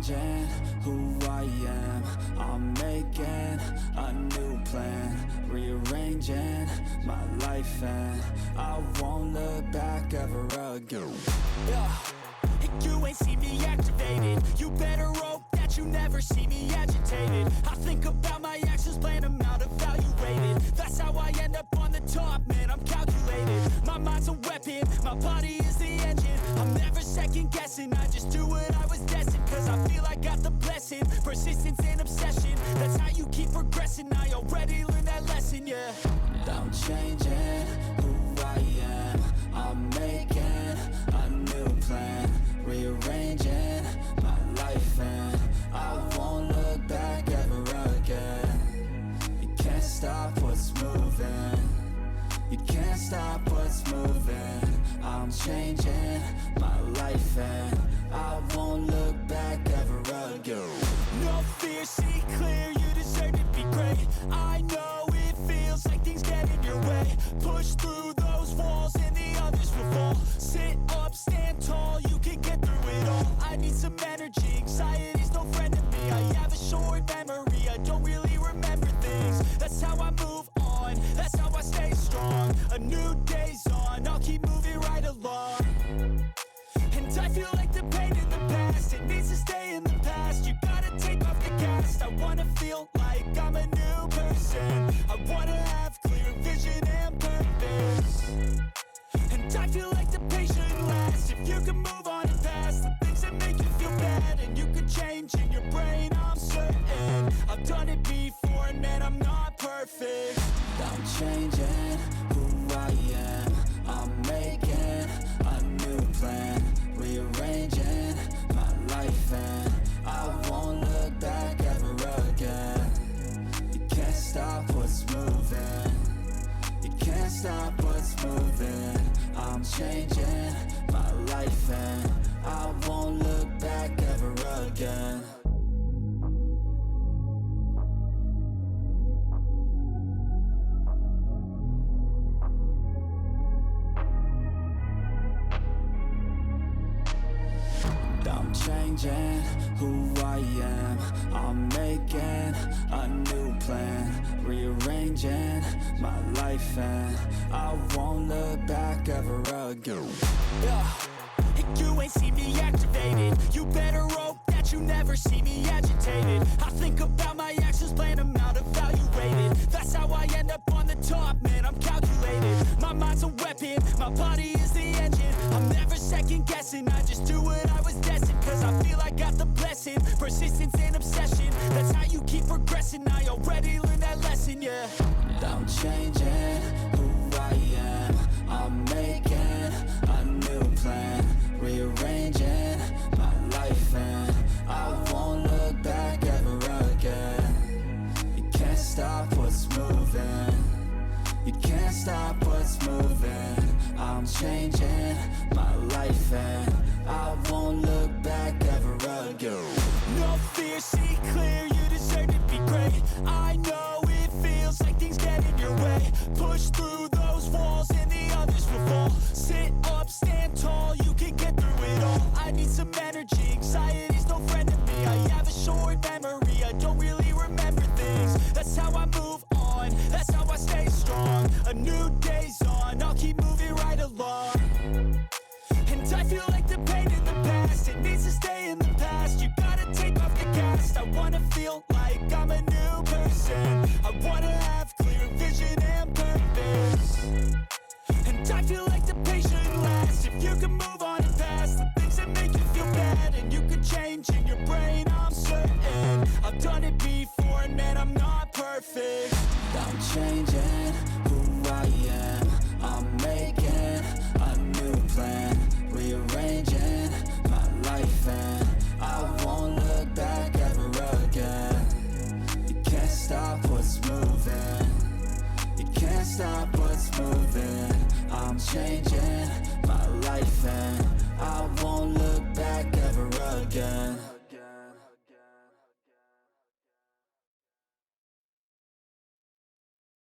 changing who I am. I'm making a new plan, rearranging my life, and I won't look back ever again. You ain't see me activated. You better hope that you never see me agitated. I think about my actions, plan them out, evaluated. That's how I end up on the top, man, I'm calculated. My mind's a weapon, my body is the engine. I'm never second guessing, I just do what I was destined. Cause I feel I got the blessing, persistence and obsession. That's how you keep progressing, I already learned that lesson, yeah. I'm changing who I am. I'm making a new plan, rearranging my life, and I won't look back ever again. You can't stop what's moving. You can't stop what's moving. I'm changing my life, and I won't look back ever again. No fear, see clear, you deserve to be great. I know it feels like things get in your way. Push through those walls and the others will fall. Sit up, stand tall, you can get through it all. I need some energy, anxiety's no friend to me. I have a short memory, I don't really remember things. That's how I move on, that's how I stay strong. A new day's on, I'll keep moving right along. And I feel like the pain in the past, it needs to stay in the past. You gotta take off the cast. I wanna feel like I'm a new person. I wanna have clear vision and purpose. And I feel like the pain shouldn't last. If you can move on and past the things that make you feel bad, and you can change in your brain, I'm certain. I've done it before, and man, I'm not perfect. I'm changing who I am. I'm making a new plan, rearranging my life, and I won't look back ever again. You can't stop what's moving. You can't stop what's moving. I'm changing my life, and I won't look back ever again. I'm changing who I am. I'm making a new plan, rearranging my life, and I won't look back ever again. You ain't see me activated. You better hope that you never see me agitated. I think about my actions, plan them out, evaluated. That's how I end up on the top, man, I'm calculated. My mind's a weapon, my body is the engine. I'm never second guessing, I just do what I was destined. Cause I feel I got the blessing, persistence and obsession. That's how you keep progressing, I already learned that lesson, yeah. I'm changing who I am. I'm making a new plan, rearranging my life, and I won't look back ever again. You can't stop what's moving. You can't stop what's moving. I'm changing my life, and I won't look back ever again. No fear, see clear, you deserve to be great. I know it feels like things get in your way. Push through those walls and the others will fall. Sit up, stand tall, you can get through it all. I need some energy, anxiety's no friend to me. I have a short memory, I don't really remember things. That's how I move on, that's how I stay strong. A new day's on, I'll keep moving right along. And I feel like the pain in the past, it needs to stay in the past. You gotta take off the cast. I wanna feel like I'm a new person. I wanna have clear vision and purpose. And I feel like the pain shouldn't last. If you can move on and past the things that make you feel bad, and you can change in your brain, I'm certain. I've done it before, and man, I'm not perfect. I'm changing who I am. I'm making a new plan, rearranging my life, and I won't look back ever again. You can't stop what's moving. You can't stop what's moving. I'm changing my life, and I won't look